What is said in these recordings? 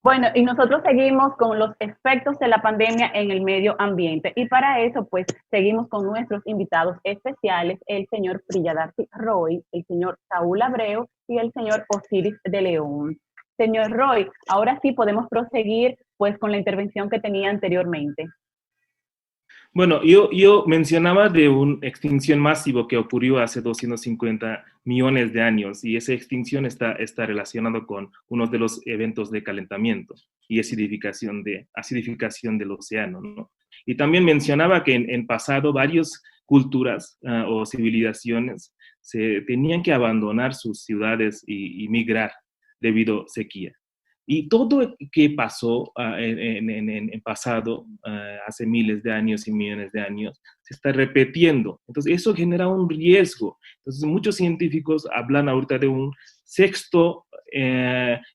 Bueno, y nosotros seguimos con los efectos de la pandemia en el medio ambiente. Y para eso, pues, seguimos con nuestros invitados especiales, el señor Priyadarcy Roy, el señor Saúl Abreu y el señor Osiris de León. Señor Roy, ahora sí podemos proseguir, pues, con la intervención que tenía anteriormente. Bueno, yo mencionaba de una extinción masiva que ocurrió hace 250 millones de años y esa extinción está relacionada con uno de los eventos de calentamiento y acidificación del océano, ¿no? Y también mencionaba que en pasado varias culturas o civilizaciones se tenían que abandonar sus ciudades y migrar debido a sequía. Y todo que pasó en pasado, hace miles de años y millones de años, se está repitiendo. Entonces, eso genera un riesgo. Entonces, muchos científicos hablan ahorita de un sexto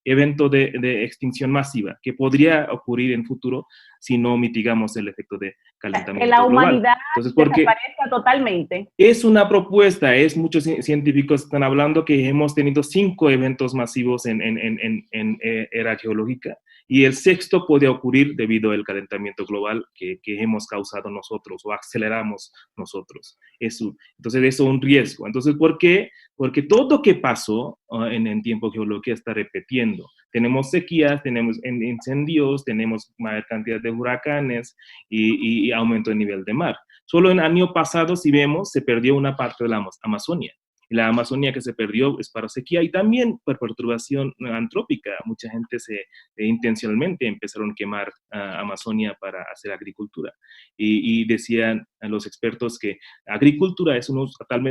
evento de extinción masiva que podría ocurrir en futuro si no mitigamos el efecto de Que la calentamiento global. humanidad Entonces, porque desaparezca totalmente. es una propuesta, muchos científicos están hablando que hemos tenido 5 eventos masivos en era geológica y el sexto puede ocurrir debido al calentamiento global que hemos causado nosotros o aceleramos nosotros. Entonces, eso es un riesgo. Entonces, ¿por qué? Porque todo lo que pasó en tiempo geológico está repitiendo. Tenemos sequías, tenemos incendios, tenemos mayor cantidad de huracanes y aumento del nivel de mar. Solo en el año pasado, si vemos, se perdió una parte de la Amazonia. Y la Amazonia que se perdió es para sequía y también por perturbación antrópica. Mucha gente intencionalmente empezaron a quemar Amazonia para hacer agricultura. Y decían los expertos que agricultura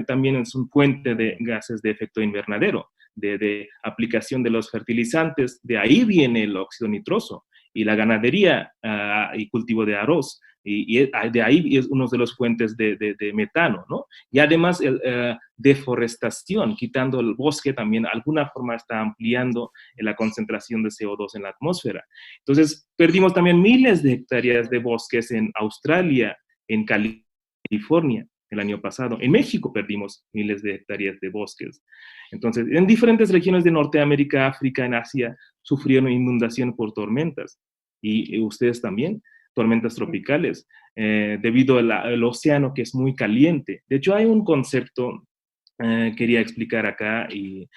también es un fuente de gases de efecto invernadero, de aplicación de los fertilizantes. De ahí viene el óxido nitroso y la ganadería y cultivo de arroz. Y de ahí es uno de los fuentes de metano, ¿no? Y además, deforestación, quitando el bosque, también de alguna forma está ampliando la concentración de CO2 en la atmósfera. Entonces, perdimos también miles de hectáreas de bosques en Australia, en California, el año pasado. En México perdimos miles de hectáreas de bosques. Entonces, en diferentes regiones de Norteamérica, África, en Asia, sufrieron inundación por tormentas. Y ustedes también tormentas tropicales, debido al océano que es muy caliente. De hecho, hay un concepto quería explicar acá y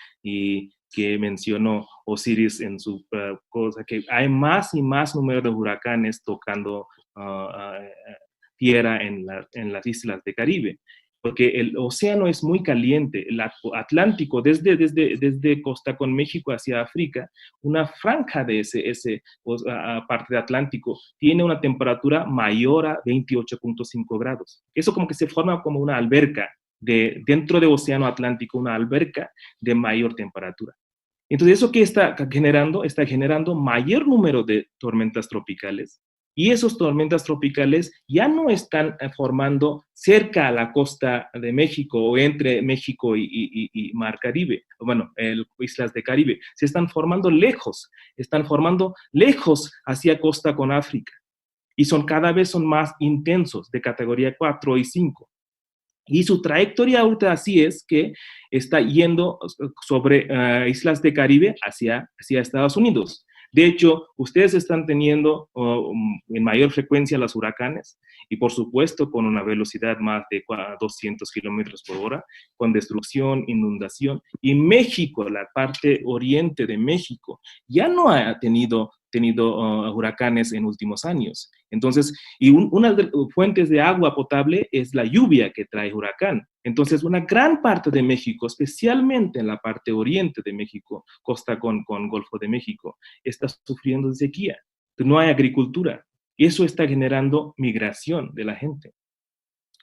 que mencionó Osiris en su cosa, que hay más y más número de huracanes tocando tierra en las islas de Caribe, porque el océano es muy caliente, el Atlántico, desde costa con México hacia África, una franja de ese parte de Atlántico tiene una temperatura mayor a 28.5 grados. Eso como que se forma como una alberca, dentro del océano Atlántico, una alberca de mayor temperatura. Entonces, ¿eso qué está generando? Está generando mayor número de tormentas tropicales. Y esas tormentas tropicales ya no están formando cerca a la costa de México o entre México y Mar Caribe, bueno, islas de Caribe. Se están formando lejos hacia costa con África. Y cada vez son más intensos, de categoría 4 y 5. Y su trayectoria ahorita así es que está yendo sobre islas de Caribe hacia Estados Unidos. De hecho, ustedes están teniendo en mayor frecuencia los huracanes y por supuesto con una velocidad más de 200 kilómetros por hora, con destrucción, inundación. Y México, la parte oriente de México, ya no ha tenido huracanes en últimos años. Entonces, y una de las fuentes de agua potable es la lluvia que trae huracán. Entonces, una gran parte de México, especialmente en la parte oriente de México, costa con Golfo de México, está sufriendo de sequía. No hay agricultura. Y eso está generando migración de la gente.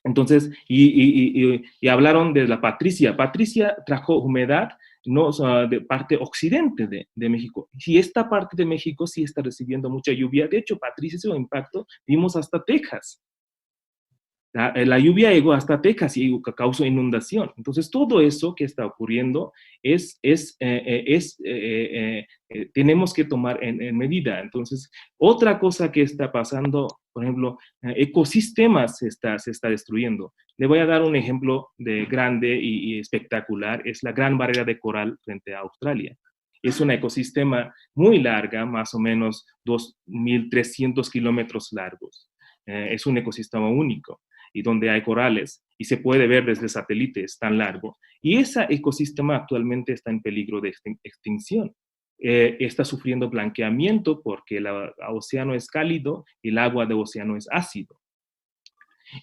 Entonces, y hablaron de la Patricia. Patricia trajo humedad, no, o sea, de parte occidente de México. Y esta parte de México sí está recibiendo mucha lluvia. De hecho, Patricia, ese impacto vimos hasta Texas. La lluvia llegó hasta Texas y causó inundación. Entonces, todo eso que está ocurriendo tenemos que tomar en medida. Entonces, otra cosa que está pasando, por ejemplo, ecosistemas se está destruyendo. Le voy a dar un ejemplo de grande y espectacular, es la Gran Barrera de Coral frente a Australia. Es un ecosistema muy larga, más o menos 2.300 kilómetros largos. Es un ecosistema único y donde hay corales y se puede ver desde satélites tan largo. Y ese ecosistema actualmente está en peligro de extinción. Está sufriendo blanqueamiento porque el océano es cálido y el agua del océano es ácido.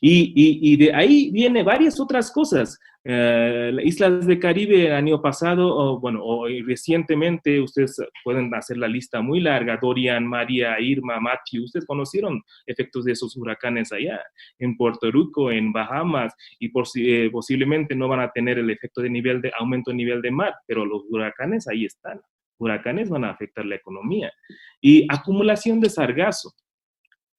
Y de ahí viene varias otras cosas. Las islas del Caribe el año pasado, o recientemente, ustedes pueden hacer la lista muy larga, Dorian, María, Irma, Matthew, ustedes conocieron efectos de esos huracanes allá, en Puerto Rico, en Bahamas, y posiblemente no van a tener el efecto de aumento de nivel de mar, pero los huracanes ahí están. Huracanes van a afectar la economía. Y acumulación de sargazo.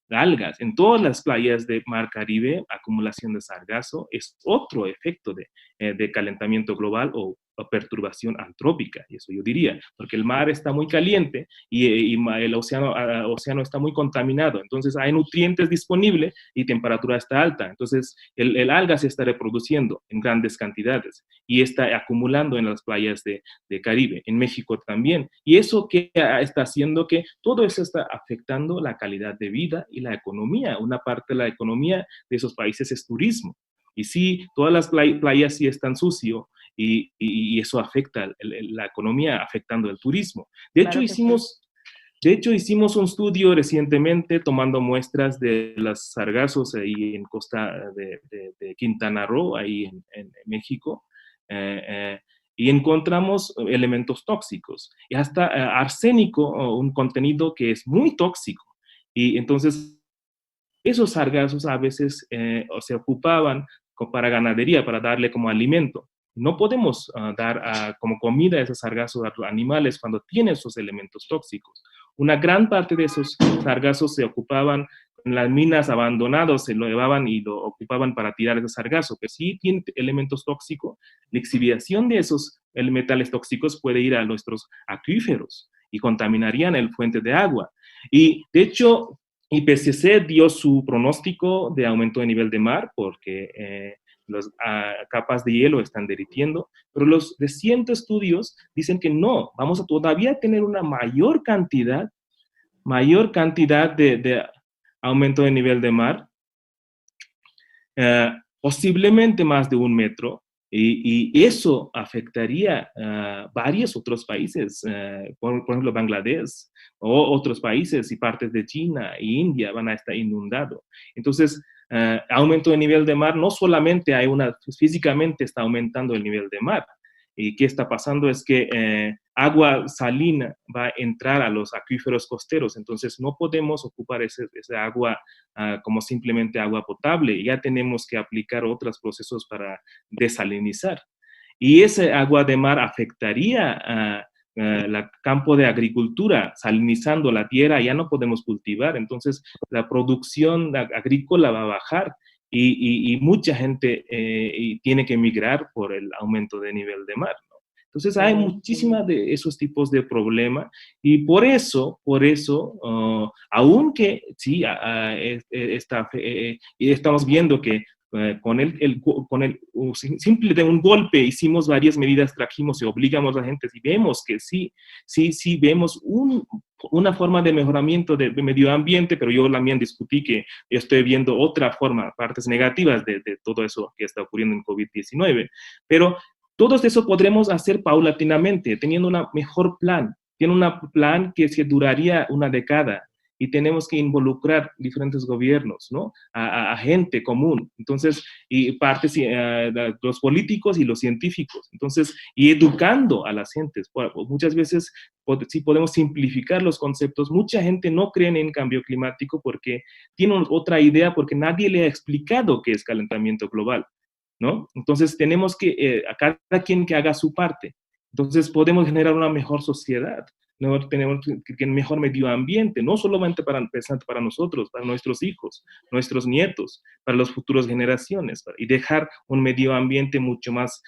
Algas. En todas las playas de Mar Caribe, acumulación de sargazo es otro efecto de calentamiento global o perturbación antrópica, y eso yo diría, porque el mar está muy caliente y el océano está muy contaminado, entonces hay nutrientes disponibles y temperatura está alta, entonces el alga se está reproduciendo en grandes cantidades y está acumulando en las playas de Caribe, en México también, y eso que está haciendo que todo eso está afectando la calidad de vida y la economía. Una parte de la economía de esos países es turismo. Y sí, todas las playas sí están sucias y eso afecta la economía, afectando el turismo. De hecho, hicimos un estudio recientemente tomando muestras de los sargazos ahí en costa de Quintana Roo, ahí en México, y encontramos elementos tóxicos y hasta arsénico, un contenido que es muy tóxico. Y entonces esos sargazos a veces se ocupaban para ganadería, para darle como alimento. No podemos dar como comida a esos sargazos a los animales cuando tienen esos elementos tóxicos. Una gran parte de esos sargazos se ocupaban en las minas abandonadas, se lo llevaban y lo ocupaban para tirar ese sargazo, pero si tiene elementos tóxicos, la exhibición de esos metales tóxicos puede ir a nuestros acuíferos y contaminarían el fuente de agua. Y de hecho, IPCC dio su pronóstico de aumento de nivel de mar porque las capas de hielo están derritiendo, pero los recientes estudios dicen que no, vamos a todavía tener una mayor cantidad de aumento de nivel de mar, posiblemente más de 1 metro, y eso afectaría a varios otros países, por ejemplo Bangladesh, o otros países y partes de China e India van a estar inundados. Entonces, aumento de nivel de mar, no solamente físicamente está aumentando el nivel de mar, y qué está pasando es que agua salina va a entrar a los acuíferos costeros, entonces no podemos ocupar esa agua como simplemente agua potable, ya tenemos que aplicar otros procesos para desalinizar. Y ese agua de mar afectaría el campo de agricultura, salinizando la tierra, ya no podemos cultivar, entonces la producción agrícola va a bajar y mucha gente tiene que emigrar por el aumento de nivel de mar, ¿no? Entonces hay muchísimas de esos tipos de problemas y por eso, aunque sí, estamos viendo que con el simple de un golpe hicimos varias medidas, trajimos y obligamos a la gente y vemos que sí vemos una forma de mejoramiento del medio ambiente, pero yo también discutí que yo estoy viendo otra forma, partes negativas de todo eso que está ocurriendo en COVID-19, pero todo eso podremos hacer paulatinamente, teniendo un mejor plan, tiene un plan que se duraría una década, y tenemos que involucrar diferentes gobiernos, ¿no? A gente común, entonces, y partes, los políticos y los científicos, entonces, y educando a las gentes. Muchas veces, si podemos simplificar los conceptos, mucha gente no cree en cambio climático porque tiene otra idea, porque nadie le ha explicado qué es calentamiento global, ¿no? Entonces, tenemos que, a cada quien que haga su parte. Entonces, podemos generar una mejor sociedad. No tenemos que mejor medio ambiente, no solamente para nosotros, para nuestros hijos, nuestros nietos, para las futuras generaciones, y dejar un medio ambiente mucho más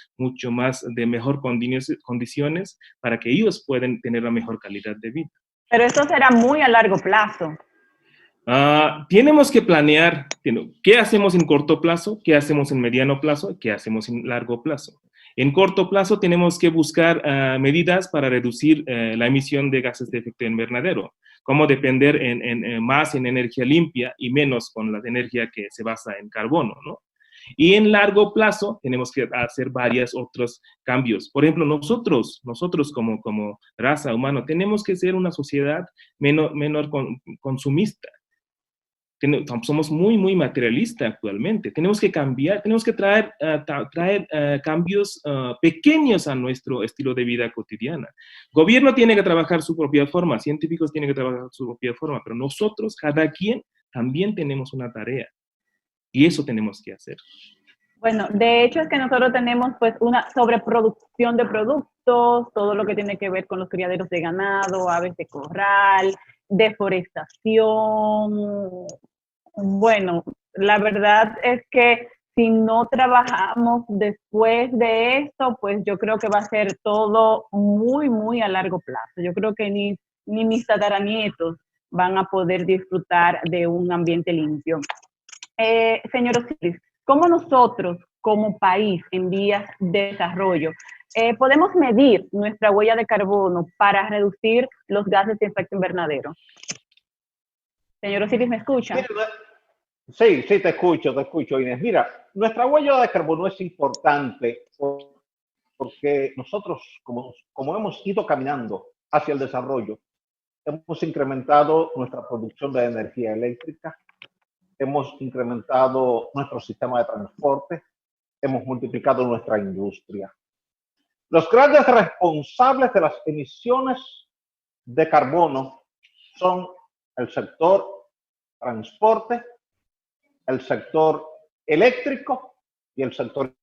de mejor condiciones para que ellos puedan tener la mejor calidad de vida. Pero esto será muy a largo plazo. Tenemos que planear qué hacemos en corto plazo, qué hacemos en mediano plazo, qué hacemos en largo plazo. En corto plazo tenemos que buscar medidas para reducir la emisión de gases de efecto invernadero, como depender más en energía limpia y menos con la energía que se basa en carbono, ¿no? Y en largo plazo tenemos que hacer varios otros cambios. Por ejemplo, nosotros como raza humana tenemos que ser una sociedad menor consumista. Somos muy materialistas actualmente. Tenemos que cambiar, tenemos que traer cambios pequeños a nuestro estilo de vida cotidiana. Gobierno tiene que trabajar su propia forma, científicos tienen que trabajar su propia forma, pero nosotros, cada quien, también tenemos una tarea. Y eso tenemos que hacer. Bueno, de hecho es que nosotros tenemos pues una sobreproducción de productos, todo lo que tiene que ver con los criaderos de ganado, aves de corral, deforestación. Bueno, la verdad es que si no trabajamos después de esto, pues yo creo que va a ser todo muy a largo plazo. Yo creo que ni mis tataranietos van a poder disfrutar de un ambiente limpio. Señor Osiris, ¿cómo nosotros, como país en vías de desarrollo, podemos medir nuestra huella de carbono para reducir los gases de efecto invernadero? Señor Osiris, ¿me escucha? Sí, te escucho, Inés. Mira, nuestra huella de carbono es importante porque nosotros, como hemos ido caminando hacia el desarrollo, hemos incrementado nuestra producción de energía eléctrica, hemos incrementado nuestro sistema de transporte, hemos multiplicado nuestra industria. Los grandes responsables de las emisiones de carbono son el sector transporte, el sector eléctrico y el sector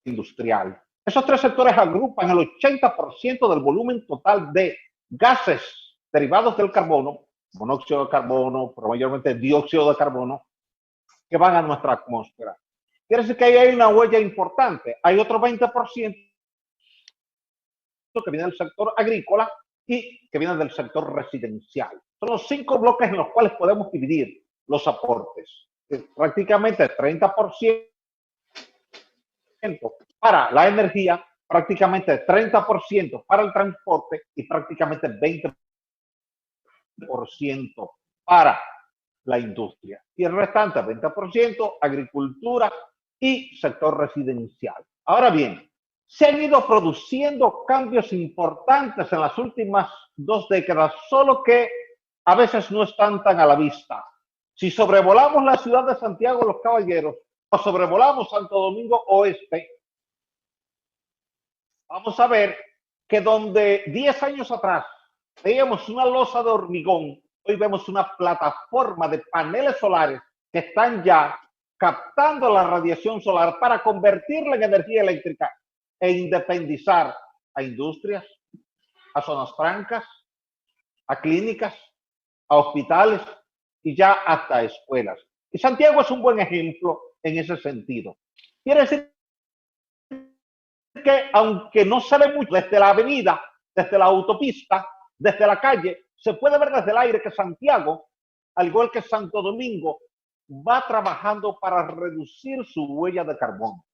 industrial. Esos tres sectores agrupan el 80% del volumen total de gases derivados del carbono, monóxido de carbono, pero mayormente dióxido de carbono, que van a nuestra atmósfera. Quiere decir que ahí hay una huella importante. Hay otro 20% que viene del sector agrícola y que viene del sector residencial. Son los 5 bloques en los cuales podemos dividir los aportes. Prácticamente 30% para la energía, prácticamente 30% para el transporte y prácticamente 20% para la industria. Y el restante 20% agricultura y sector residencial. Ahora bien, se han ido produciendo cambios importantes en las últimas 2 décadas, solo que a veces no están tan a la vista. Si sobrevolamos la ciudad de Santiago de los Caballeros o sobrevolamos Santo Domingo Oeste, vamos a ver que donde 10 años atrás veíamos una losa de hormigón, hoy vemos una plataforma de paneles solares que están ya captando la radiación solar para convertirla en energía eléctrica e independizar a industrias, a zonas francas, a clínicas, a hospitales y ya hasta a escuelas. Y Santiago es un buen ejemplo en ese sentido. Quiere decir que aunque no se ve mucho desde la avenida, desde la autopista, desde la calle, se puede ver desde el aire que Santiago, al igual que Santo Domingo, va trabajando para reducir su huella de carbono.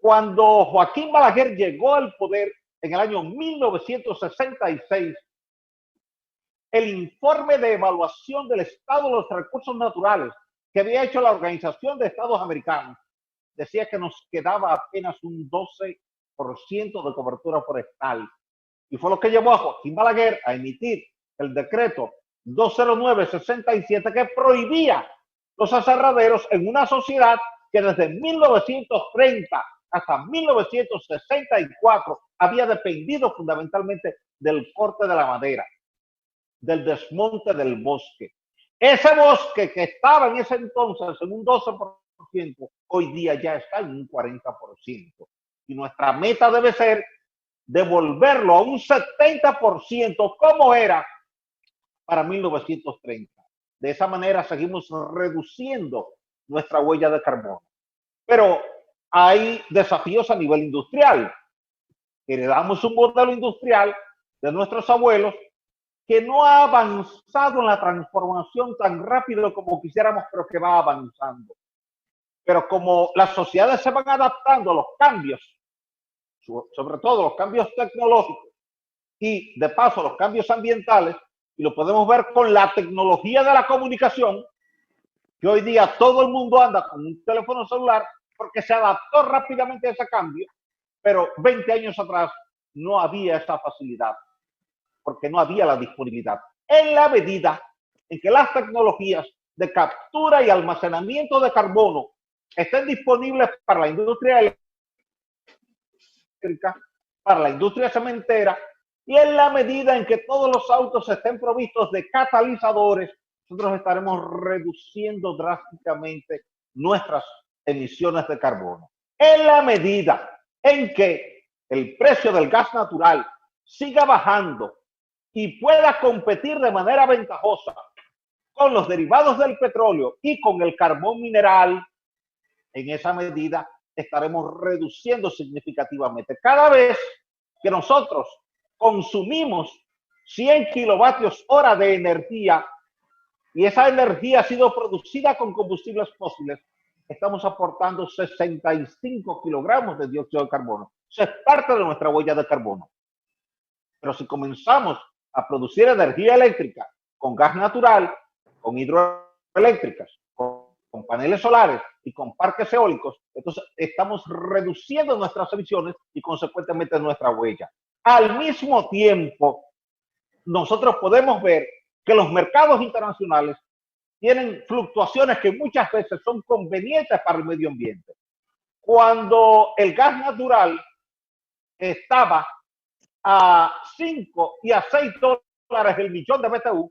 Cuando Joaquín Balaguer llegó al poder en el año 1966, el informe de evaluación del estado de los recursos naturales que había hecho la Organización de Estados Americanos decía que nos quedaba apenas un 12% de cobertura forestal. Y fue lo que llevó a Joaquín Balaguer a emitir el decreto 209-67 que prohibía los aserraderos en una sociedad que desde 1930 hasta 1964 había dependido fundamentalmente del corte de la madera, del desmonte del bosque. Ese bosque que estaba en ese entonces en un 12%, hoy día ya está en un 40%. Y nuestra meta debe ser devolverlo a un 70% como era para 1930. De esa manera seguimos reduciendo nuestra huella de carbono. Pero hay desafíos a nivel industrial. Heredamos un modelo industrial de nuestros abuelos que no ha avanzado en la transformación tan rápido como quisiéramos, pero que va avanzando. Pero como las sociedades se van adaptando a los cambios, sobre todo los cambios tecnológicos y de paso los cambios ambientales, y lo podemos ver con la tecnología de la comunicación, que hoy día todo el mundo anda con un teléfono celular porque se adaptó rápidamente a ese cambio, pero 20 años atrás no había esa facilidad, porque no había la disponibilidad. En la medida en que las tecnologías de captura y almacenamiento de carbono estén disponibles para la industria eléctrica, para la industria cementera, y en la medida en que todos los autos estén provistos de catalizadores, nosotros estaremos reduciendo drásticamente nuestras emisiones de carbono. En la medida en que el precio del gas natural siga bajando y pueda competir de manera ventajosa con los derivados del petróleo y con el carbón mineral, en esa medida estaremos reduciendo significativamente. Cada vez que nosotros consumimos 100 kilovatios hora de energía y esa energía ha sido producida con combustibles fósiles, estamos aportando 65 kilogramos de dióxido de carbono. Eso es parte de nuestra huella de carbono. Pero si comenzamos a producir energía eléctrica con gas natural, con hidroeléctricas, con paneles solares y con parques eólicos, entonces estamos reduciendo nuestras emisiones y consecuentemente nuestra huella. Al mismo tiempo, nosotros podemos ver que los mercados internacionales tienen fluctuaciones que muchas veces son convenientes para el medio ambiente. Cuando el gas natural estaba a 5 y a 6 dólares el millón de BTU,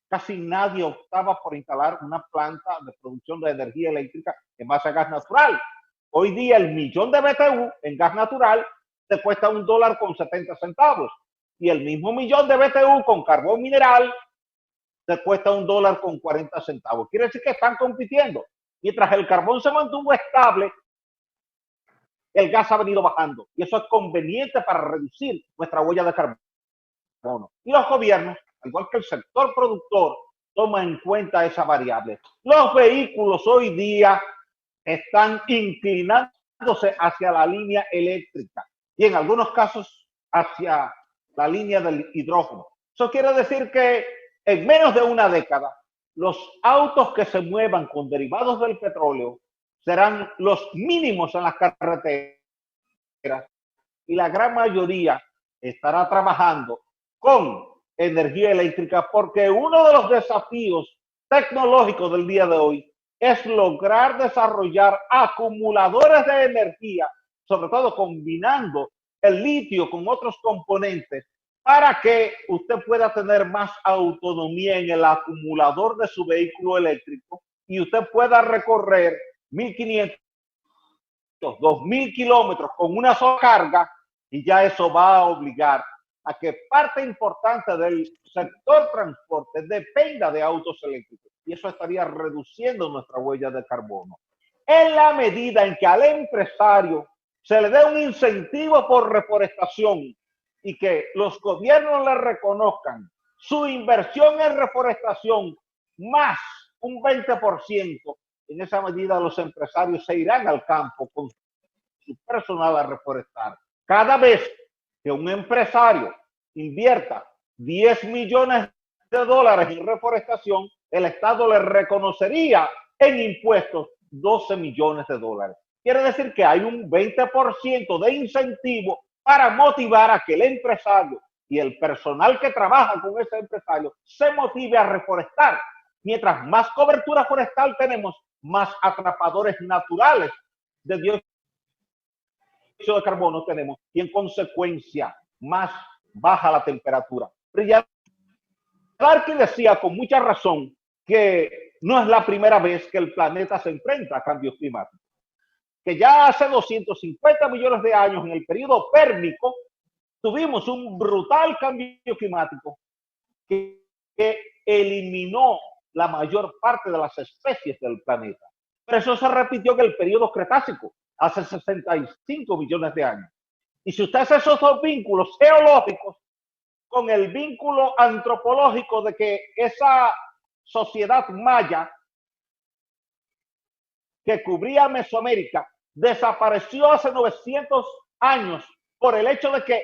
casi nadie optaba por instalar una planta de producción de energía eléctrica en base a gas natural. Hoy día el millón de BTU en gas natural te cuesta $1.70 y el mismo millón de BTU con carbón mineral te cuesta $1.40. Quiere decir que están compitiendo. Mientras el carbón se mantuvo estable, el gas ha venido bajando y eso es conveniente para reducir nuestra huella de carbono. Y los gobiernos, al igual que el sector productor, toman en cuenta esa variable. Los vehículos hoy día están inclinándose hacia la línea eléctrica y en algunos casos hacia la línea del hidrógeno. Eso quiere decir que en menos de una década, los autos que se muevan con derivados del petróleo serán los mínimos en las carreteras y la gran mayoría estará trabajando con energía eléctrica, porque uno de los desafíos tecnológicos del día de hoy es lograr desarrollar acumuladores de energía, sobre todo combinando el litio con otros componentes, para que usted pueda tener más autonomía en el acumulador de su vehículo eléctrico y usted pueda recorrer 1.500, 2.000 kilómetros con una sola carga, y ya eso va a obligar a que parte importante del sector transporte dependa de autos eléctricos, y eso estaría reduciendo nuestra huella de carbono. En la medida en que al empresario se le dé un incentivo por reforestación y que los gobiernos le reconozcan su inversión en reforestación más un 20%, en esa medida los empresarios se irán al campo con su personal a reforestar. Cada vez que un empresario invierta 10 millones de dólares en reforestación, el Estado le reconocería en impuestos 12 millones de dólares. Quiere decir que hay un 20% de incentivo para motivar a que el empresario y el personal que trabaja con ese empresario se motive a reforestar. Mientras más cobertura forestal tenemos, más atrapadores naturales de dióxido de carbono tenemos y en consecuencia más baja la temperatura. Larkin decía con mucha razón que no es la primera vez que el planeta se enfrenta a cambios climáticos, que ya hace 250 millones de años en el periodo pérmico tuvimos un brutal cambio climático que eliminó la mayor parte de las especies del planeta. Pero eso se repitió en el periodo Cretácico, hace 65 millones de años. Y si usted hace esos dos vínculos geológicos con el vínculo antropológico de que esa sociedad maya que cubría Mesoamérica desapareció hace 900 años por el hecho de que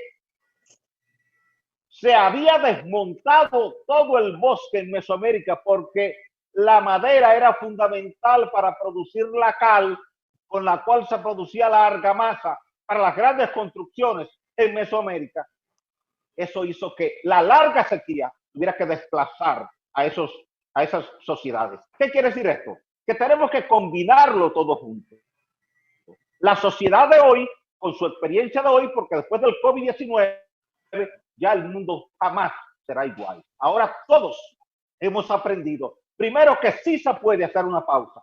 se había desmontado todo el bosque en Mesoamérica porque la madera era fundamental para producir la cal con la cual se producía la argamasa para las grandes construcciones en Mesoamérica. Eso hizo que la larga sequía tuviera que desplazar a esas sociedades. ¿Qué quiere decir esto? Que tenemos que combinarlo todo junto. La sociedad de hoy, con su experiencia de hoy, porque después del COVID-19 ya el mundo jamás será igual. Ahora todos hemos aprendido, primero, que sí se puede hacer una pausa,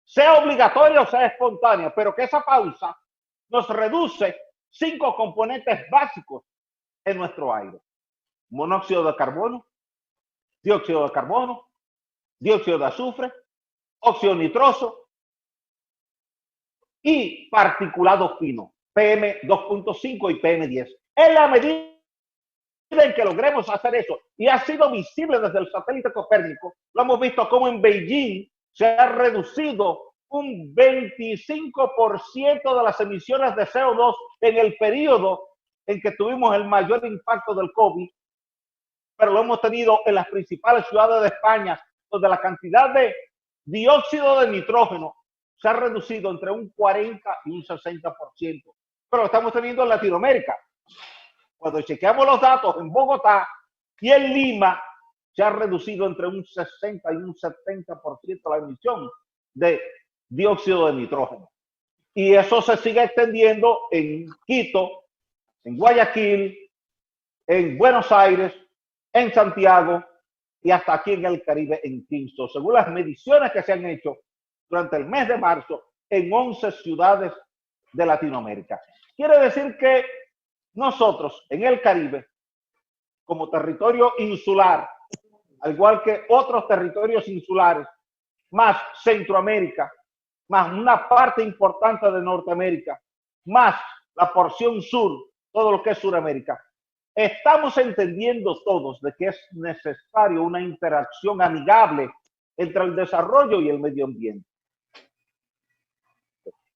sea obligatoria o sea espontánea, pero que esa pausa nos reduce 5 componentes básicos en nuestro aire: monóxido de carbono, dióxido de carbono, dióxido de azufre, óxido nitroso y particulado fino, PM2.5 y PM10. En la medida en que logremos hacer eso, y ha sido visible desde el satélite Copérnico, lo hemos visto como en Beijing se ha reducido un 25% de las emisiones de CO2 en el periodo en que tuvimos el mayor impacto del COVID, pero lo hemos tenido en las principales ciudades de España, donde la cantidad de dióxido de nitrógeno se ha reducido entre un 40 y un 60%, pero lo estamos teniendo en Latinoamérica. Cuando chequeamos los datos en Bogotá y en Lima, se ha reducido entre un 60 y un 70% la emisión de dióxido de nitrógeno. Y eso se sigue extendiendo en Quito, en Guayaquil, en Buenos Aires, en Santiago y hasta aquí en el Caribe, en Kingston, según las mediciones que se han hecho durante el mes de marzo en 11 ciudades de Latinoamérica. Quiere decir que nosotros en el Caribe, como territorio insular, al igual que otros territorios insulares, más Centroamérica, más una parte importante de Norteamérica, más la porción sur, todo lo que es Suramérica, estamos entendiendo todos de que es necesario una interacción amigable entre el desarrollo y el medio ambiente.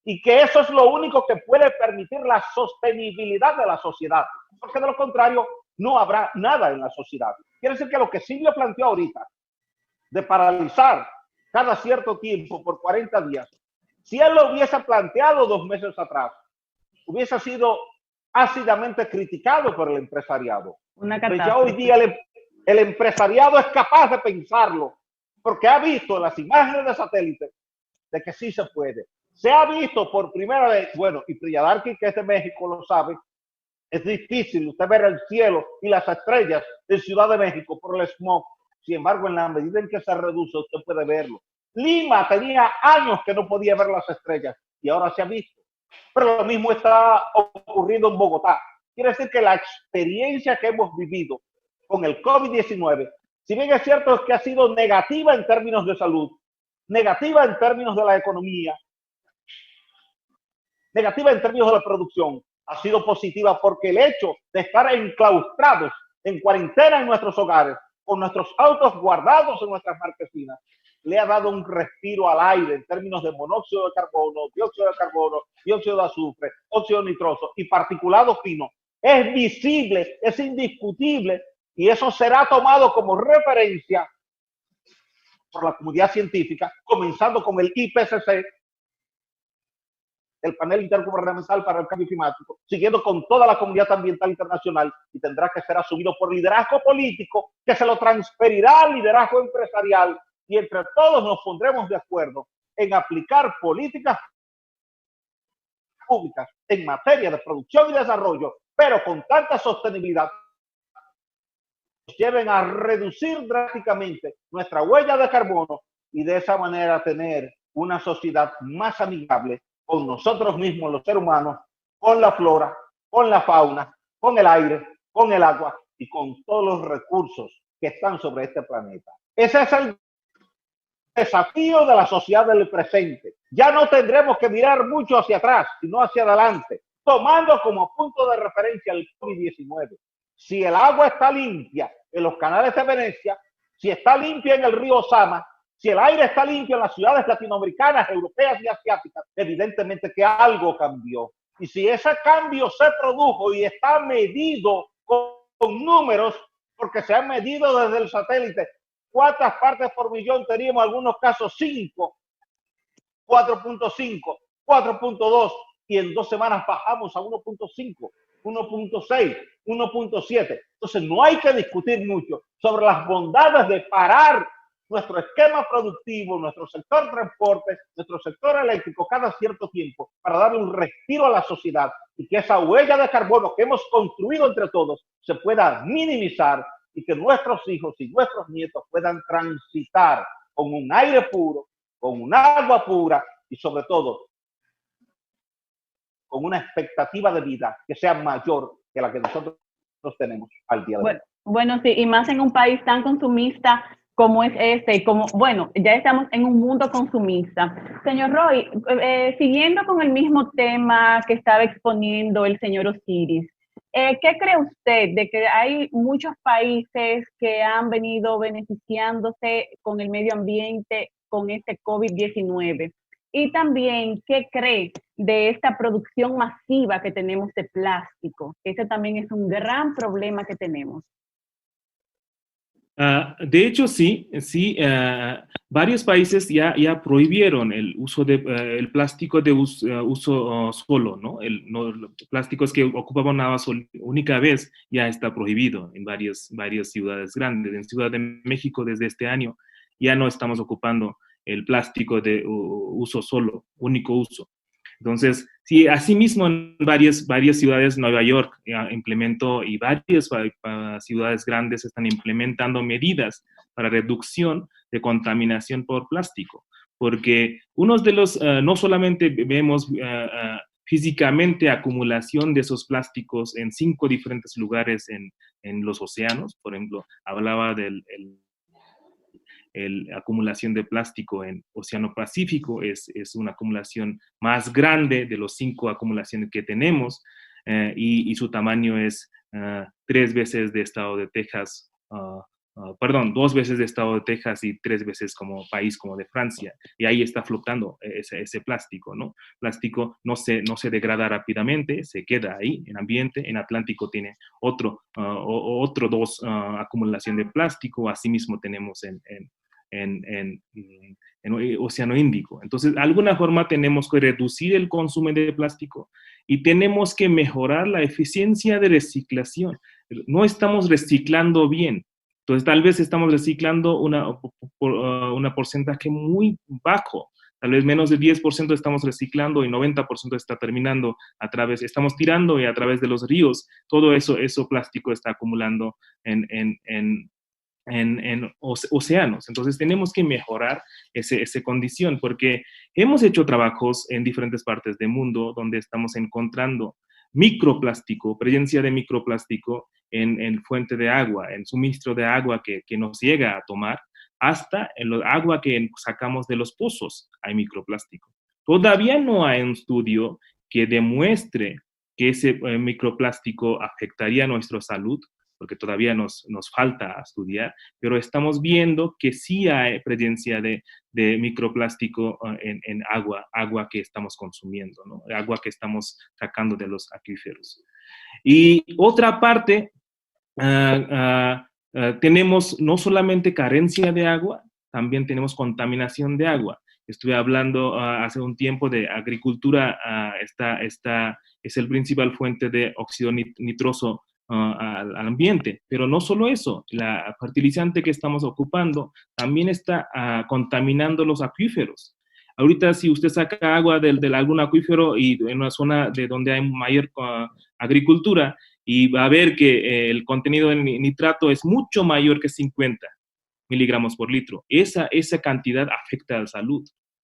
Y que eso es lo único que puede permitir la sostenibilidad de la sociedad, porque de lo contrario no habrá nada en la sociedad. Quiere decir que lo que Silvio planteó ahorita, de paralizar cada cierto tiempo por 40 días, si él lo hubiese planteado 2 meses atrás, hubiese sido ácidamente criticado por el empresariado. Pero ya hoy día el empresariado es capaz de pensarlo, porque ha visto las imágenes de satélite de que sí se puede. Se ha visto por primera vez, bueno, y Priyadarki, que es de México, lo sabe, es difícil usted ver el cielo y las estrellas de Ciudad de México por el smog. Sin embargo, en la medida en que se reduce, usted puede verlo. Lima tenía años que no podía ver las estrellas y ahora se ha visto. Pero lo mismo está ocurriendo en Bogotá. Quiere decir que la experiencia que hemos vivido con el COVID-19, si bien es cierto que ha sido negativa en términos de salud, negativa en términos de la economía, negativa en términos de la producción, ha sido positiva porque el hecho de estar enclaustrados en cuarentena en nuestros hogares, con nuestros autos guardados en nuestras marquesinas, le ha dado un respiro al aire en términos de monóxido de carbono, dióxido de azufre, óxido nitroso y particulado fino. Es visible, es indiscutible, y eso será tomado como referencia por la comunidad científica, comenzando con el IPCC, el Panel Intergubernamental para el Cambio Climático, siguiendo con toda la comunidad ambiental internacional, y tendrá que ser asumido por liderazgo político, que se lo transferirá al liderazgo empresarial, y entre todos nos pondremos de acuerdo en aplicar políticas públicas en materia de producción y desarrollo, pero con tanta sostenibilidad, nos lleven a reducir drásticamente nuestra huella de carbono y de esa manera tener una sociedad más amigable con nosotros mismos, los seres humanos, con la flora, con la fauna, con el aire, con el agua y con todos los recursos que están sobre este planeta. Ese es el desafío de la sociedad del presente. Ya no tendremos que mirar mucho hacia atrás, sino hacia adelante, tomando como punto de referencia el COVID-19. Si el agua está limpia en los canales de Venecia, si está limpia en el río Sama, Si el aire está limpio en las ciudades latinoamericanas, europeas y asiáticas, evidentemente que algo cambió. Y si ese cambio se produjo y está medido con números, porque se ha medido desde el satélite, cuántas partes por millón teníamos, en algunos casos 5, 4.5, 4.2, y en 2 semanas bajamos a 1.5, 1.6, 1.7. Entonces no hay que discutir mucho sobre las bondades de parar nuestro esquema productivo, nuestro sector transporte, nuestro sector eléctrico cada cierto tiempo para darle un respiro a la sociedad y que esa huella de carbono que hemos construido entre todos se pueda minimizar y que nuestros hijos y nuestros nietos puedan transitar con un aire puro, con un agua pura y sobre todo con una expectativa de vida que sea mayor que la que nosotros tenemos al día de hoy. Bueno, sí, y más en un país tan consumista como es este, como, bueno, ya estamos en un mundo consumista. Señor Roy, siguiendo con el mismo tema que estaba exponiendo el señor Osiris, ¿qué cree usted de que hay muchos países que han venido beneficiándose con el medio ambiente con este COVID-19? Y también, ¿qué cree de esta producción masiva que tenemos de plástico? Ese también es un gran problema que tenemos. De hecho, sí, varios países ya prohibieron el uso de el plástico de uso solo, ¿no? Los plásticos que ocupaban una única vez ya está prohibido en varias ciudades grandes. En Ciudad de México desde este año ya no estamos ocupando el plástico de uso solo, único uso. Entonces, sí, asimismo en varias ciudades, Nueva York implementó y varias ciudades grandes están implementando medidas para reducción de contaminación por plástico, porque unos de los, no solamente vemos físicamente acumulación de esos plásticos en 5 diferentes lugares en los océanos, por ejemplo, hablaba del la acumulación de plástico en Océano Pacífico es una acumulación más grande de los 5 acumulaciones que tenemos y su tamaño es 3 veces de estado de Texas, perdón, 2 veces de estado de Texas y 3 veces como país como de Francia. Y ahí está flotando ese plástico, ¿no? Plástico no se degrada rápidamente, se queda ahí en ambiente. En Atlántico tiene otro 2 acumulación de plástico, asimismo tenemos en Océano Índico. Entonces, de alguna forma tenemos que reducir el consumo de plástico y tenemos que mejorar la eficiencia de reciclación. No estamos reciclando bien. Entonces, tal vez estamos reciclando una porcentaje muy bajo. Tal vez menos de 10% estamos reciclando y 90% está terminando estamos tirando y a través de los ríos. Todo eso plástico está acumulando en océanos. Entonces tenemos que mejorar esa condición porque hemos hecho trabajos en diferentes partes del mundo donde estamos encontrando microplástico, presencia de microplástico en fuente de agua, en suministro de agua que nos llega a tomar, hasta en el agua que sacamos de los pozos hay microplástico. Todavía no hay un estudio que demuestre que ese microplástico afectaría a nuestra salud, porque todavía nos falta estudiar, pero estamos viendo que sí hay presencia de microplástico en agua que estamos consumiendo, ¿no? Agua que estamos sacando de los acuíferos. Y otra parte, tenemos no solamente carencia de agua, también tenemos contaminación de agua. Estuve hablando hace un tiempo de agricultura, es el principal fuente de óxido nitroso al ambiente, pero no solo eso, la fertilizante que estamos ocupando también está contaminando los acuíferos. Ahorita si usted saca agua de algún acuífero y en una zona de donde hay mayor agricultura y va a ver que el contenido de nitrato es mucho mayor que 50 miligramos por litro, esa cantidad afecta a la salud.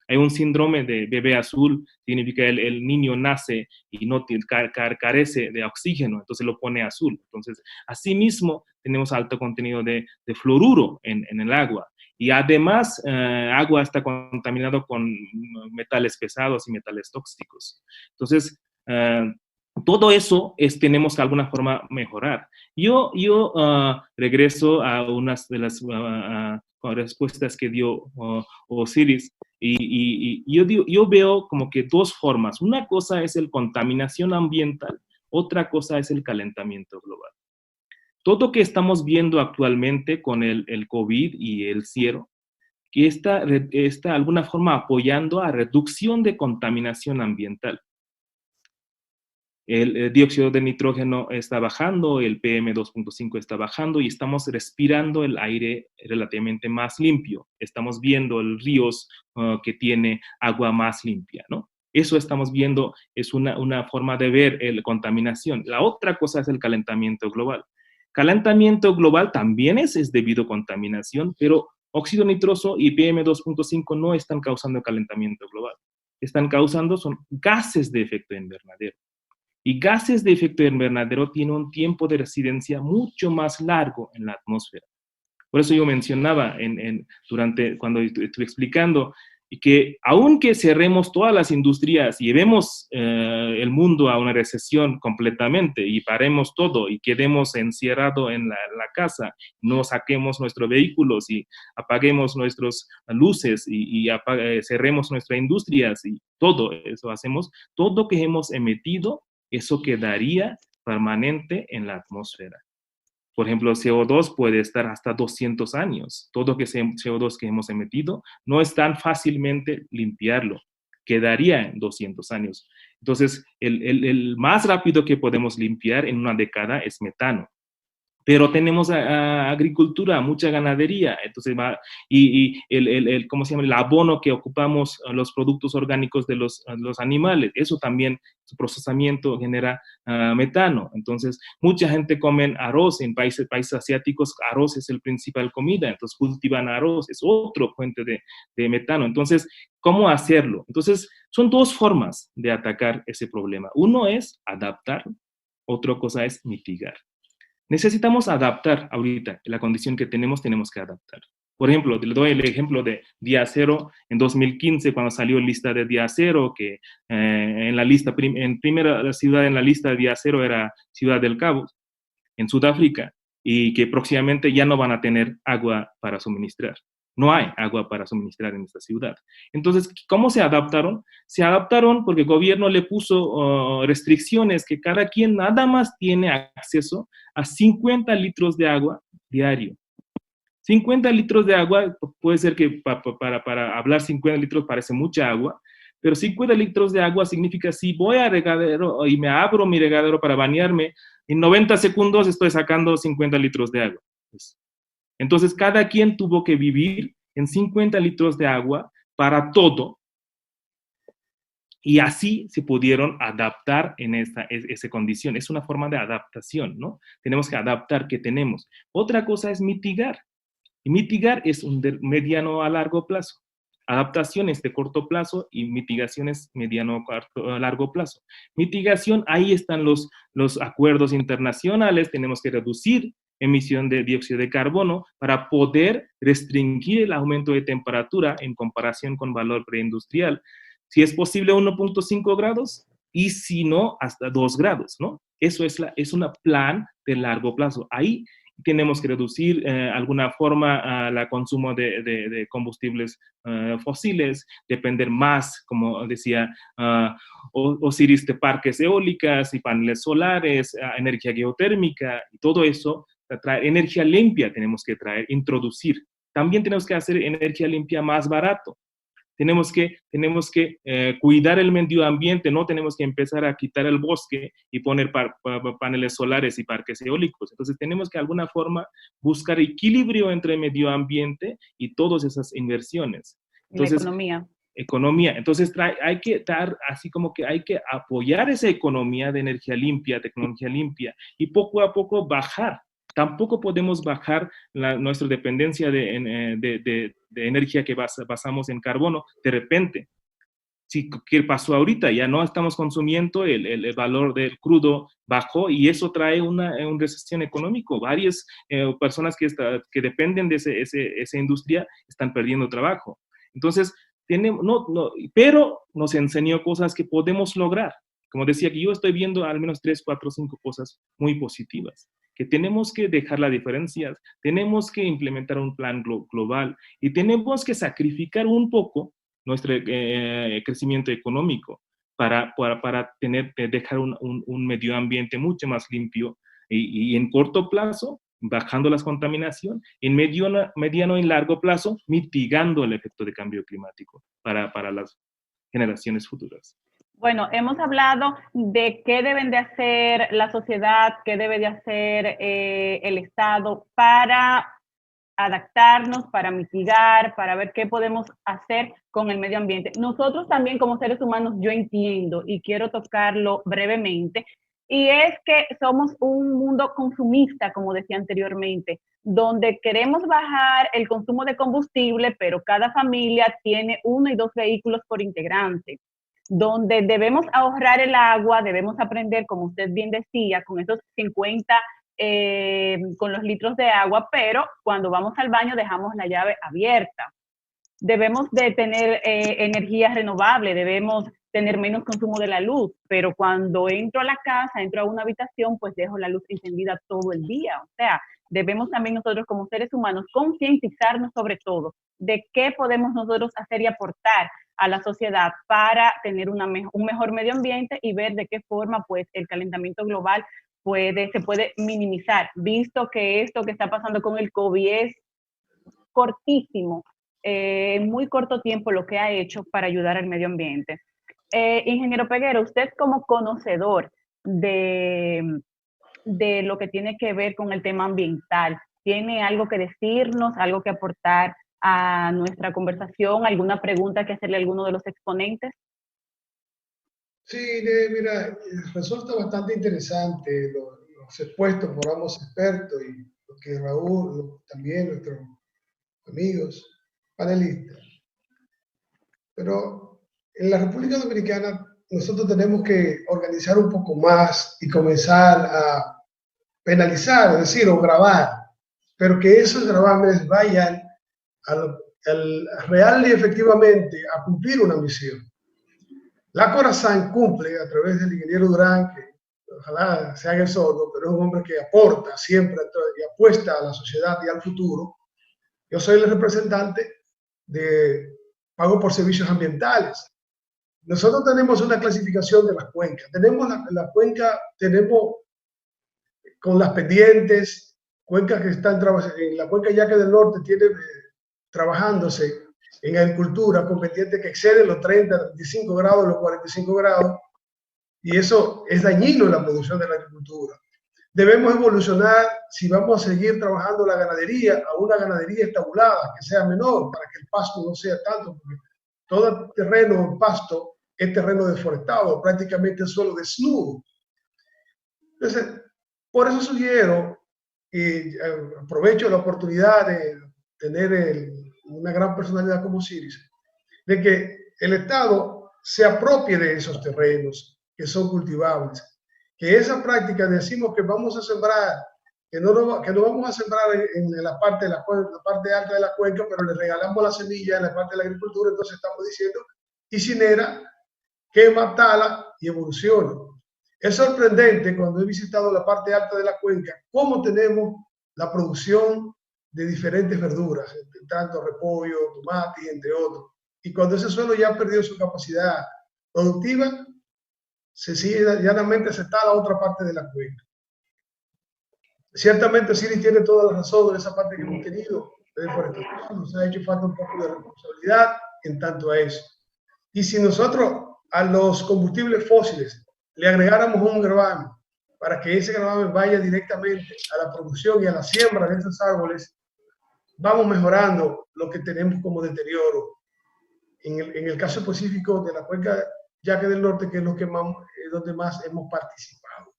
Hay un síndrome de bebé azul, significa el niño nace y no carece de oxígeno, entonces lo pone azul. Entonces, asimismo, tenemos alto contenido de fluoruro en el agua. Y además, agua está contaminado con metales pesados y metales tóxicos. Entonces, todo eso tenemos que de alguna forma mejorar. Yo regreso a unas de las respuestas que dio Osiris, y yo veo como que dos formas. Una cosa es la contaminación ambiental, otra cosa es el calentamiento global. Todo lo que estamos viendo actualmente con el COVID y el cielo, que está de alguna forma apoyando a reducción de contaminación ambiental. El dióxido de nitrógeno está bajando, el PM2.5 está bajando y estamos respirando el aire relativamente más limpio. Estamos viendo el ríos que tiene agua más limpia, ¿no? Eso estamos viendo, es una forma de ver la contaminación. La otra cosa es el calentamiento global. Calentamiento global también es debido a contaminación, pero óxido nitroso y PM2.5 no están causando calentamiento global. Están causando son gases de efecto invernadero. Y gases de efecto invernadero tienen un tiempo de residencia mucho más largo en la atmósfera. Por eso yo mencionaba cuando estuve explicando que aunque cerremos todas las industrias y llevemos el mundo a una recesión completamente y paremos todo y quedemos encerrados en la casa, no saquemos nuestros vehículos y apaguemos nuestras luces y cerremos nuestras industrias y todo eso hacemos, todo lo que hemos emitido, eso quedaría permanente en la atmósfera. Por ejemplo, el CO2 puede estar hasta 200 años. Todo que CO2 que hemos emitido no es tan fácilmente limpiarlo. Quedaría en 200 años. Entonces, el más rápido que podemos limpiar en una década es metano. Pero tenemos agricultura, mucha ganadería, entonces ¿cómo se llama? El abono que ocupamos, los productos orgánicos de los animales, eso también, su procesamiento genera metano. Entonces, mucha gente come arroz en países asiáticos, arroz es el principal comida, entonces cultivan arroz, es otra fuente de metano. Entonces, ¿cómo hacerlo? Entonces, son dos formas de atacar ese problema. Uno es adaptar, otra cosa es mitigar. Necesitamos adaptar ahorita, la condición que tenemos que adaptar. Por ejemplo, le doy el ejemplo de Día Cero en 2015, cuando salió la lista de Día Cero, que en la lista, en primera ciudad en la lista de Día Cero era Ciudad del Cabo, en Sudáfrica, y que próximamente ya no van a tener agua para suministrar. No hay agua para suministrar en esta ciudad. Entonces, ¿cómo se adaptaron? Se adaptaron porque el gobierno le puso restricciones que cada quien nada más tiene acceso a 50 litros de agua diario. 50 litros de agua, puede ser que para hablar 50 litros parece mucha agua, pero 50 litros de agua significa si voy a regadero y me abro mi regadero para bañarme, en 90 segundos estoy sacando 50 litros de agua. Entonces, cada quien tuvo que vivir en 50 litros de agua para todo, y así se pudieron adaptar en esa condición. Es una forma de adaptación, ¿no? Tenemos que adaptar qué tenemos. Otra cosa es mitigar. Y mitigar es un mediano a largo plazo. Adaptación es de corto plazo y mitigación es mediano a largo plazo. Mitigación, ahí están los acuerdos internacionales, tenemos que reducir emisión de dióxido de carbono para poder restringir el aumento de temperatura en comparación con valor preindustrial. Si es posible 1.5 grados y si no, hasta 2 grados, ¿no? Eso es un plan de largo plazo. Ahí tenemos que reducir alguna forma el consumo de combustibles fósiles, depender más, como decía Osiris, de parques eólicas y paneles solares, energía geotérmica, y todo eso, traer energía limpia tenemos que introducir. También tenemos que hacer energía limpia más barato. Tenemos que cuidar el medio ambiente, no tenemos que empezar a quitar el bosque y poner paneles solares y parques eólicos. Entonces tenemos que de alguna forma buscar equilibrio entre medio ambiente y todas esas inversiones. Entonces, economía. Entonces hay que dar así como que hay que apoyar esa economía de energía limpia, tecnología limpia, y poco a poco bajar. Tampoco podemos bajar nuestra dependencia de energía que basamos en carbono de repente. ¿Qué pasó ahorita? Ya no estamos consumiendo, el valor del crudo bajó y eso trae una recesión económica. Varias personas que dependen de esa industria están perdiendo trabajo. Entonces, pero nos enseñó cosas que podemos lograr. Como decía, que yo estoy viendo al menos 3, 4, 5 cosas muy positivas, que tenemos que dejar las diferencias, tenemos que implementar un plan global y tenemos que sacrificar un poco nuestro crecimiento económico para dejar un medio ambiente mucho más limpio y en corto plazo, bajando la contaminación, en mediano y largo plazo, mitigando el efecto de cambio climático para las generaciones futuras. Bueno, hemos hablado de qué deben de hacer la sociedad, qué debe de hacer el Estado para adaptarnos, para mitigar, para ver qué podemos hacer con el medio ambiente. Nosotros también como seres humanos, yo entiendo y quiero tocarlo brevemente, y es que somos un mundo consumista, como decía anteriormente, donde queremos bajar el consumo de combustible, pero cada familia tiene 1 y 2 vehículos por integrante, donde debemos ahorrar el agua, debemos aprender, como usted bien decía, con esos 50 con los litros de agua, pero cuando vamos al baño dejamos la llave abierta. Debemos de tener energía renovable, debemos tener menos consumo de la luz, pero cuando entro a la casa, entro a una habitación, pues dejo la luz encendida todo el día. O sea, debemos también nosotros como seres humanos concientizarnos sobre todo de qué podemos nosotros hacer y aportar a la sociedad para tener un mejor medio ambiente y ver de qué forma pues el calentamiento global se puede minimizar, visto que esto que está pasando con el COVID es cortísimo, en muy corto tiempo lo que ha hecho para ayudar al medio ambiente. Ingeniero Peguero, usted como conocedor de lo que tiene que ver con el tema ambiental, ¿tiene algo que decirnos, algo que aportar a nuestra conversación, alguna pregunta que hacerle a alguno de los exponentes? Sí, mira, resulta bastante interesante los expuestos por ambos expertos y lo que Raúl, también nuestros amigos panelistas. Pero en la República Dominicana nosotros tenemos que organizar un poco más y comenzar a penalizar, es decir, o grabar, pero que esos gravámenes vayan al real y efectivamente a cumplir una misión. La Corazán cumple a través del ingeniero Durán, que ojalá se haga el sordo, pero es un hombre que aporta siempre y apuesta a la sociedad y al futuro. Yo soy el representante de pago por servicios ambientales. Nosotros tenemos una clasificación de las cuencas. Tenemos la cuenca, tenemos con las pendientes, cuencas que están en la cuenca Yaque del Norte tiene trabajándose en agricultura con pendientes que exceden los 30, 35 grados, los 45 grados, y eso es dañino en la producción de la agricultura. Debemos evolucionar, si vamos a seguir trabajando la ganadería, a una ganadería estabulada, que sea menor, para que el pasto no sea tanto, porque todo terreno en pasto es terreno deforestado, prácticamente el suelo desnudo. Entonces, por eso sugiero, y aprovecho la oportunidad de tener una gran personalidad como Ciris, de que el Estado se apropie de esos terrenos que son cultivables, que esa práctica decimos que vamos a sembrar, que no vamos a sembrar en la parte alta de la cuenca, pero le regalamos la semilla en la parte de la agricultura, entonces estamos diciendo, incinera, quema, tala y evoluciona. Es sorprendente cuando he visitado la parte alta de la cuenca, cómo tenemos la producción de diferentes verduras, tanto repollo, tomate y entre otros. Y cuando ese suelo ya ha perdido su capacidad productiva, llanamente se tala otra parte de la cuenca. Ciertamente Ciris tiene toda la razón en esa parte que hemos tenido de deforestación. Nos ha hecho falta un poco de responsabilidad en tanto a eso. Y si nosotros a los combustibles fósiles le agregáramos un gravamen para que ese gravamen vaya directamente a la producción y a la siembra de esos árboles, vamos mejorando lo que tenemos como deterioro. En el caso específico de la cuenca Yaque del Norte, que es donde más hemos participado.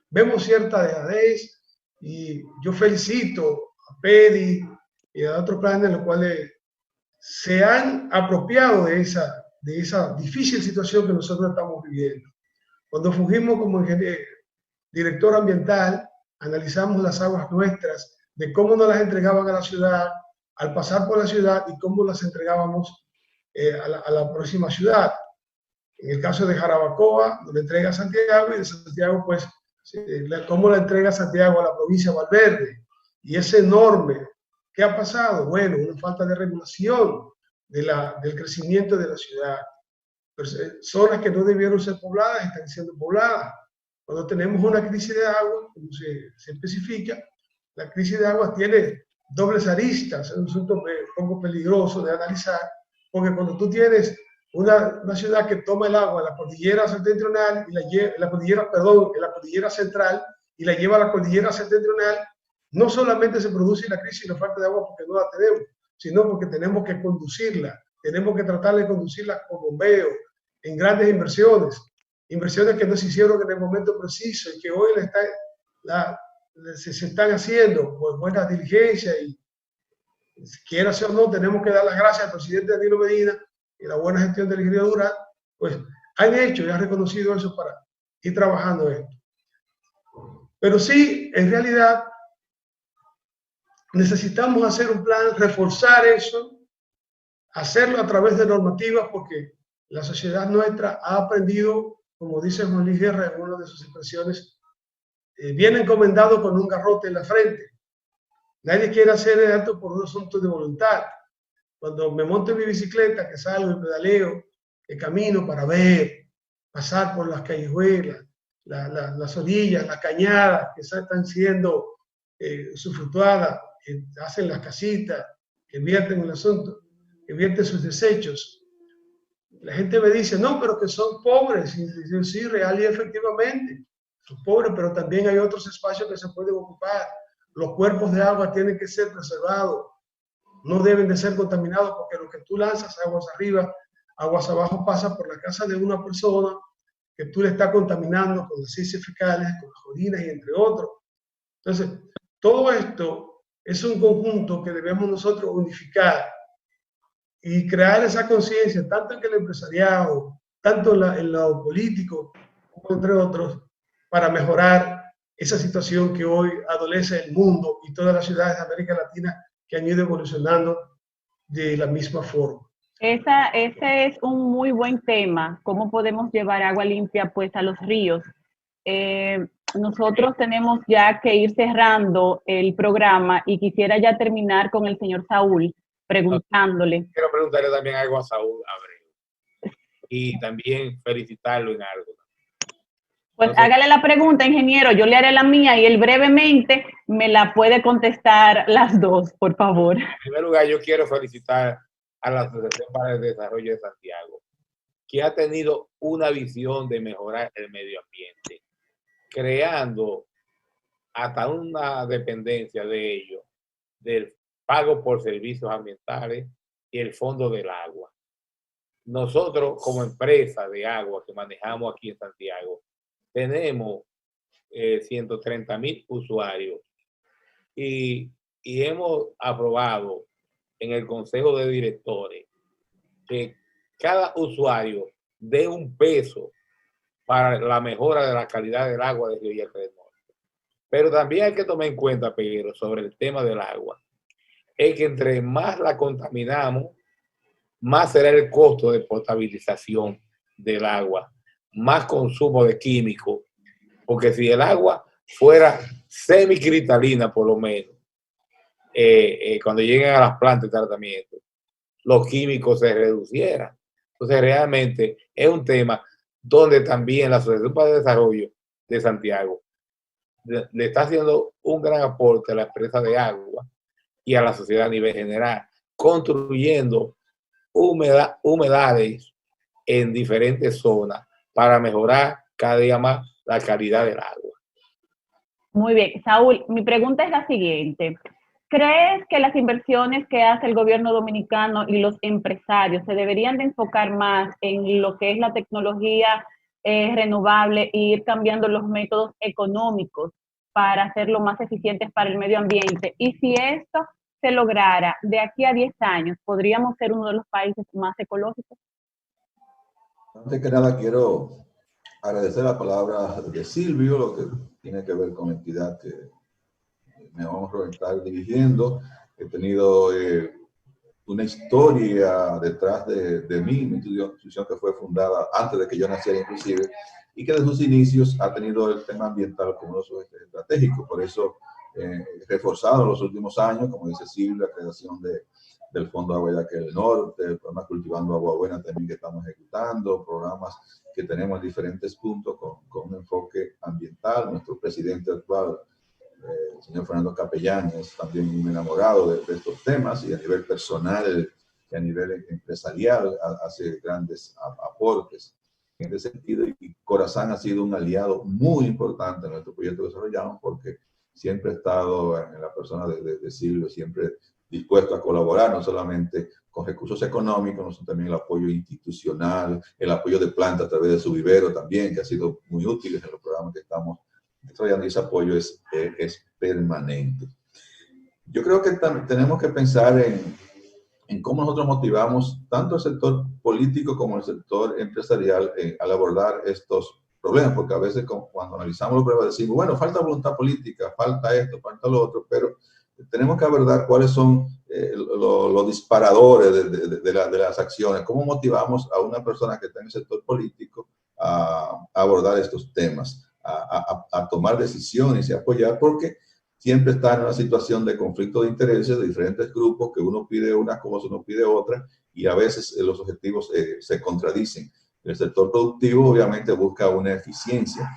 Vemos cierta dejadez y yo felicito a PEDI y a otros planes en los cuales se han apropiado de esa difícil situación que nosotros estamos viviendo. Cuando fungimos como director ambiental, analizamos las aguas nuestras, de cómo nos las entregaban a la ciudad, al pasar por la ciudad y cómo las entregábamos a la próxima ciudad. En el caso de Jarabacoa, lo entrega a Santiago, y de Santiago, pues, cómo la entrega Santiago a la provincia de Valverde. Y es enorme. ¿Qué ha pasado? Bueno, una falta de regulación del crecimiento de la ciudad. Zonas que no debieron ser pobladas están siendo pobladas. Cuando tenemos una crisis de agua, como se especifica, la crisis de agua tiene dobles aristas. Es un asunto un poco peligroso de analizar, porque cuando tú tienes una ciudad que toma el agua en la cordillera septentrional, en la cordillera central, y la lleva a la cordillera septentrional, no solamente se produce la crisis y la falta de agua porque no la tenemos, sino porque tenemos que conducirla, tenemos que tratar de conducirla con bombeo, en grandes inversiones que no se hicieron en el momento preciso y que hoy se están haciendo por buena diligencia, y quiera sea o no, tenemos que dar las gracias al presidente Danilo Medina y la buena gestión del ingeniero Durán, pues han hecho y han reconocido eso para ir trabajando esto. Pero sí, en realidad, necesitamos hacer un plan, reforzar eso, hacerlo a través de normativas, porque la sociedad nuestra ha aprendido, como dice Juan Luis Guerra en una de sus expresiones, viene encomendado con un garrote en la frente. Nadie quiere hacer esto por un asunto de voluntad. Cuando me monto en mi bicicleta, que salgo y pedaleo, que camino para ver, pasar por las callejuelas, las orillas, las cañadas que están siendo usufructuadas, que hacen las casitas, que vierten el asunto, que vierten sus desechos. La gente me dice, no, pero que son pobres. Y yo, sí, real y efectivamente, son pobres, pero también hay otros espacios que se pueden ocupar. Los cuerpos de agua tienen que ser preservados, no deben de ser contaminados, porque lo que tú lanzas aguas arriba, aguas abajo, pasa por la casa de una persona que tú le estás contaminando con las heces fecales, con las orinas y entre otros. Entonces, todo esto es un conjunto que debemos nosotros unificar y crear esa conciencia, tanto en el empresariado, tanto en lo político, como entre otros, para mejorar esa situación que hoy adolece el mundo y todas las ciudades de América Latina, que han ido evolucionando de la misma forma. Ese es un muy buen tema, cómo podemos llevar agua limpia pues a los ríos. Nosotros tenemos ya que ir cerrando el programa y quisiera ya terminar con el señor Saúl preguntándole. Quiero preguntarle también algo a Saúl Abreu y también felicitarlo en algo. Pues entonces, hágale la pregunta, ingeniero, yo le haré la mía y él brevemente me la puede contestar las dos, por favor. En primer lugar, yo quiero felicitar a la Asociación para el Desarrollo de Santiago, que ha tenido una visión de mejorar el medio ambiente, creando hasta una dependencia de ello, del pago por servicios ambientales y el fondo del agua. Nosotros, como empresa de agua que manejamos aquí en Santiago, tenemos 130,000 usuarios y hemos aprobado en el Consejo de Directores que cada usuario dé $1 para la mejora de la calidad del agua de Río Yeltes del Norte. Pero también hay que tomar en cuenta, Pedro, sobre el tema del agua, es que entre más la contaminamos, más será el costo de potabilización del agua, más consumo de químicos, porque si el agua fuera semicristalina, por lo menos, cuando lleguen a las plantas de tratamiento, los químicos se reducieran. Entonces, realmente es un tema donde también la Asociación para el Desarrollo de Santiago le está haciendo un gran aporte a la empresa de agua y a la sociedad a nivel general, construyendo humedales en diferentes zonas para mejorar cada día más la calidad del agua. Muy bien, Saúl, mi pregunta es la siguiente. ¿Crees que las inversiones que hace el gobierno dominicano y los empresarios se deberían de enfocar más en lo que es la tecnología renovable e ir cambiando los métodos económicos para hacerlo más eficientes para el medio ambiente? Y si esto se lograra de aquí a 10 años, ¿podríamos ser uno de los países más ecológicos? Antes que nada, quiero agradecer la palabra de Silvio, lo que tiene que ver con la entidad que me vamos a estar dirigiendo. He tenido una historia detrás de mi institución que fue fundada antes de que yo naciera inclusive, y que desde sus inicios ha tenido el tema ambiental como uno de sus estratégicos. Por eso, reforzado en los últimos años, como dice Silvia, la creación del Fondo Agua Yaque del Norte, el programa Cultivando Agua Buena también que estamos ejecutando, programas que tenemos en diferentes puntos con un enfoque ambiental. Nuestro presidente actual, el señor Fernando Capellán, es también un enamorado de estos temas, y a nivel personal y a nivel empresarial hace grandes aportes en ese sentido. Y Corazán ha sido un aliado muy importante en nuestro proyecto que desarrollamos, porque siempre ha estado en la persona de Silvio, siempre dispuesto a colaborar, no solamente con recursos económicos, sino también el apoyo institucional, el apoyo de planta a través de su vivero también, que ha sido muy útil en los programas que estamos desarrollando, y ese apoyo es permanente. Yo creo que tenemos que pensar en cómo nosotros motivamos tanto el sector político como el sector empresarial al abordar estos problemas, porque a veces cuando analizamos los problemas decimos, bueno, falta voluntad política, falta esto, falta lo otro, pero tenemos que abordar cuáles son los disparadores de las acciones, cómo motivamos a una persona que está en el sector político a abordar estos temas, a tomar decisiones y apoyar, porque siempre está en una situación de conflicto de intereses de diferentes grupos, que uno pide una cosa, uno pide otra, y a veces los objetivos se contradicen. El sector productivo obviamente busca una eficiencia,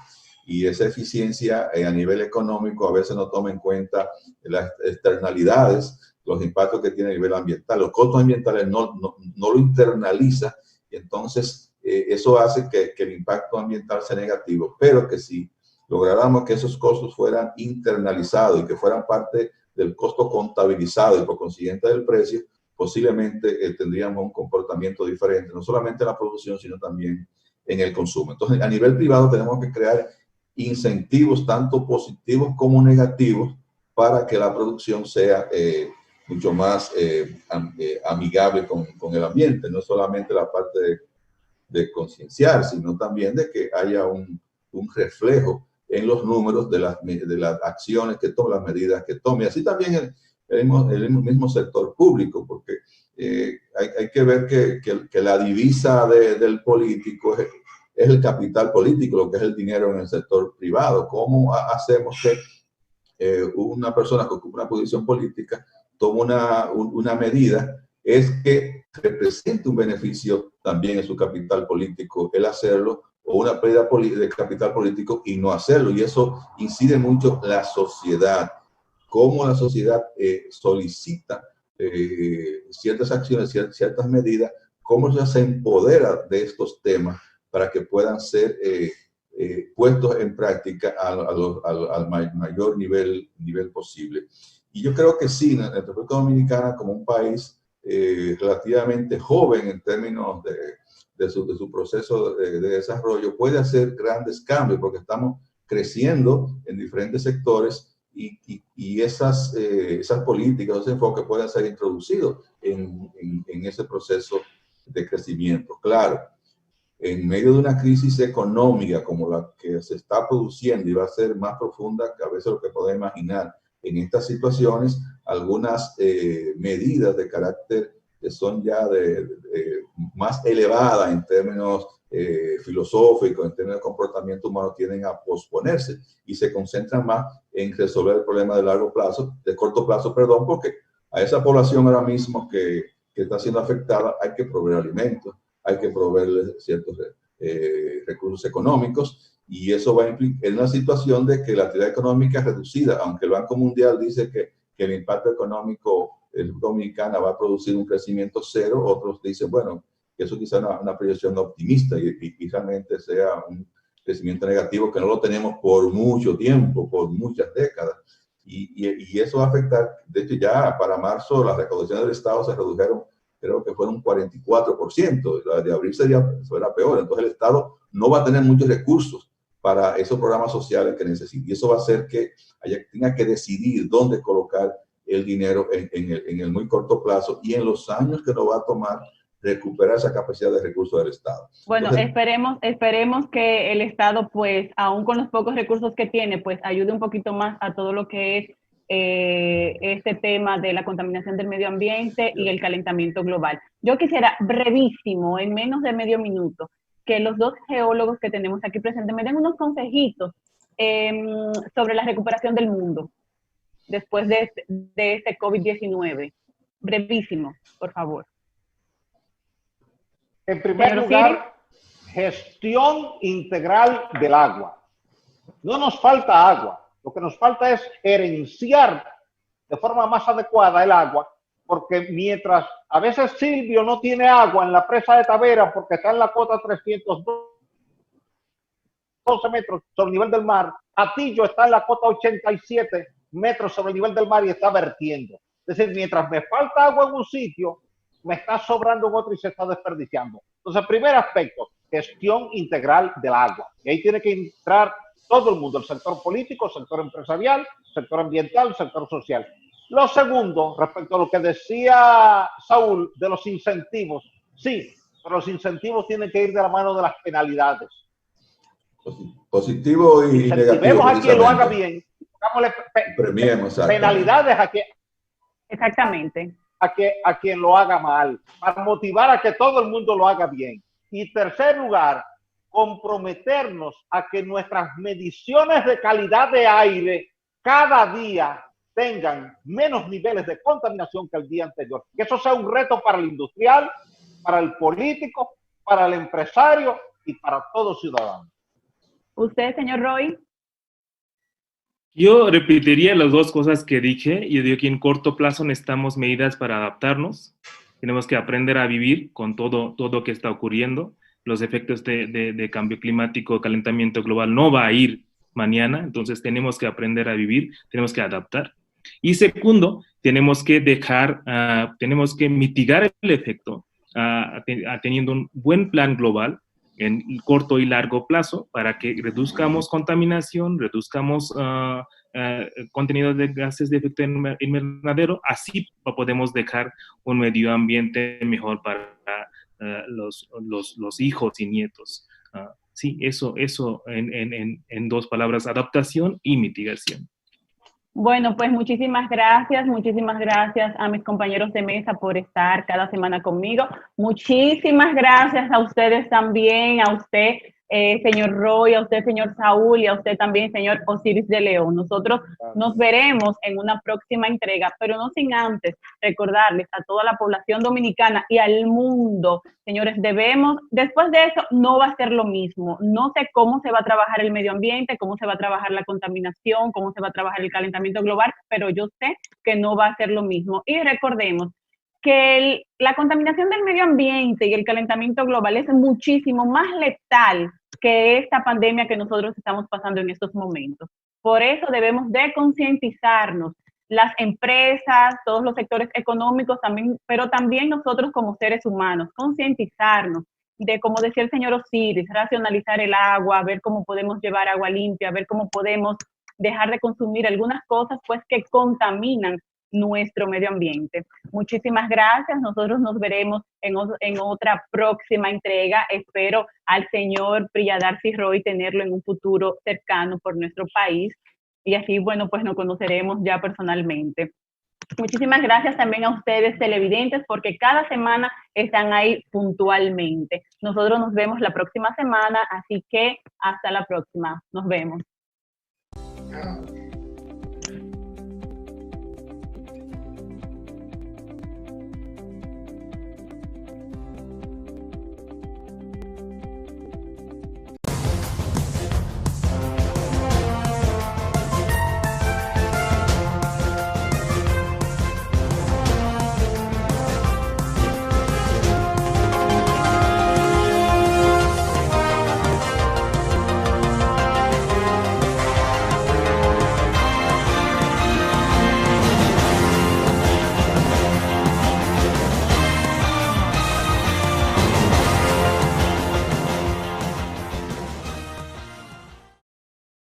y esa eficiencia a nivel económico a veces no toma en cuenta las externalidades, los impactos que tiene a nivel ambiental. Los costos ambientales no lo internaliza, y entonces eso hace que el impacto ambiental sea negativo, pero que si lográramos que esos costos fueran internalizados y que fueran parte del costo contabilizado y por consiguiente del precio, posiblemente tendríamos un comportamiento diferente, no solamente en la producción, sino también en el consumo. Entonces, a nivel privado tenemos que crear incentivos tanto positivos como negativos para que la producción sea mucho más amigable con el ambiente, no solamente la parte de concienciar, sino también de que haya un reflejo en los números de las acciones que tome, las medidas que tome. Así también el mismo sector público, porque hay que ver que la divisa del político es el capital político, lo que es el dinero en el sector privado. ¿Cómo hacemos que una persona que ocupa una posición política tome una medida? Es que represente un beneficio también en su capital político el hacerlo, o una pérdida de capital político y no hacerlo. Y eso incide mucho la sociedad, cómo la sociedad solicita ciertas acciones, ciertas medidas, cómo se empodera de estos temas para que puedan ser puestos en práctica al mayor nivel posible. Y yo creo que sí, la República Dominicana, como un país relativamente joven en términos de su proceso de desarrollo, puede hacer grandes cambios, porque estamos creciendo en diferentes sectores, y esas políticas, esos enfoques pueden ser introducidos en ese proceso de crecimiento. Claro, en medio de una crisis económica como la que se está produciendo, y va a ser más profunda que a veces lo que podemos imaginar, en estas situaciones, algunas medidas de carácter que son ya más elevadas en términos filosóficos, en términos de comportamiento humano, tienden a posponerse y se concentran más en resolver el problema de corto plazo, perdón, porque a esa población ahora mismo que está siendo afectada hay que proveer alimentos, hay que proveerles ciertos recursos económicos, y eso va a implicar en una situación de que la actividad económica es reducida, aunque el Banco Mundial dice que el impacto económico dominicana va a producir un crecimiento cero. Otros dicen, bueno, que eso quizá una proyección optimista y realmente sea un crecimiento negativo que no lo tenemos por mucho tiempo, por muchas décadas. Y eso va a afectar. De hecho, ya para marzo las recaudaciones del Estado se redujeron, creo que fueron un 44%. La de abril sería peor. Entonces el Estado no va a tener muchos recursos para esos programas sociales que necesita. Y eso va a hacer que tenga que decidir dónde colocar el dinero en el muy corto plazo y en los años que nos va a tomar recuperar esa capacidad de recursos del Estado. Bueno, entonces, esperemos que el Estado, pues, aún con los pocos recursos que tiene, pues ayude un poquito más a todo lo que es este tema de la contaminación del medio ambiente y el calentamiento global. Yo quisiera, brevísimo, en menos de medio minuto, que los dos geólogos que tenemos aquí presentes me den unos consejitos sobre la recuperación del mundo después de este COVID-19. Brevísimo, por favor. En primer lugar, gestión integral del agua. No nos falta agua. Lo que nos falta es gerenciar de forma más adecuada el agua, porque mientras a veces Silvio no tiene agua en la presa de Tavera porque está en la cota 312 metros sobre el nivel del mar, Atillo está en la cota 87 metros sobre el nivel del mar y está vertiendo. Es decir, mientras me falta agua en un sitio, me está sobrando en otro y se está desperdiciando. Entonces, primer aspecto, gestión integral del agua. Y ahí tiene que entrar todo el mundo, el sector político, el sector empresarial, el sector ambiental, el sector social. Lo segundo, respecto a lo que decía Saúl de los incentivos, sí, pero los incentivos tienen que ir de la mano de las penalidades. Positivo y negativo. Incentivemos a quien lo haga bien, pongámosle penalidades a quien... Exactamente. A quien lo haga mal, para motivar a que todo el mundo lo haga bien. Y tercer lugar, comprometernos a que nuestras mediciones de calidad de aire cada día tengan menos niveles de contaminación que el día anterior. Que eso sea un reto para el industrial, para el político, para el empresario y para todo ciudadano. ¿Usted, señor Roy? Yo repetiría las dos cosas que dije. Yo digo que en corto plazo necesitamos medidas para adaptarnos. Tenemos que aprender a vivir con todo que está ocurriendo. Los efectos de cambio climático, calentamiento global no va a ir mañana, entonces tenemos que aprender a vivir, tenemos que adaptar. Y segundo, tenemos que tenemos que mitigar el efecto teniendo un buen plan global en corto y largo plazo para que reduzcamos contaminación, reduzcamos contenido de gases de efecto invernadero, así podemos dejar un medio ambiente mejor para los hijos y nietos. Sí, eso en dos palabras, adaptación y mitigación. Bueno, pues muchísimas gracias a mis compañeros de mesa por estar cada semana conmigo. Muchísimas gracias a ustedes también, a usted, señor Roy, a usted, señor Saúl, y a usted también, señor Osiris de León. Nosotros nos veremos en una próxima entrega, pero no sin antes recordarles a toda la población dominicana y al mundo, señores, después de eso no va a ser lo mismo. No sé cómo se va a trabajar el medio ambiente, cómo se va a trabajar la contaminación, cómo se va a trabajar el calentamiento global, pero yo sé que no va a ser lo mismo. Y recordemos que la contaminación del medio ambiente y el calentamiento global es muchísimo más letal que esta pandemia que nosotros estamos pasando en estos momentos. Por eso debemos de concientizarnos, las empresas, todos los sectores económicos también, pero también nosotros como seres humanos, concientizarnos de, como decía el señor Osiris, racionalizar el agua, ver cómo podemos llevar agua limpia, ver cómo podemos dejar de consumir algunas cosas pues que contaminan nuestro medio ambiente. Muchísimas gracias. Nosotros nos veremos en otra próxima entrega. Espero al señor Priyadarsi Roy tenerlo en un futuro cercano por nuestro país y así, bueno, pues nos conoceremos ya personalmente. Muchísimas gracias también a ustedes televidentes porque cada semana están ahí puntualmente. Nosotros nos vemos la próxima semana, así que hasta la próxima. Nos vemos.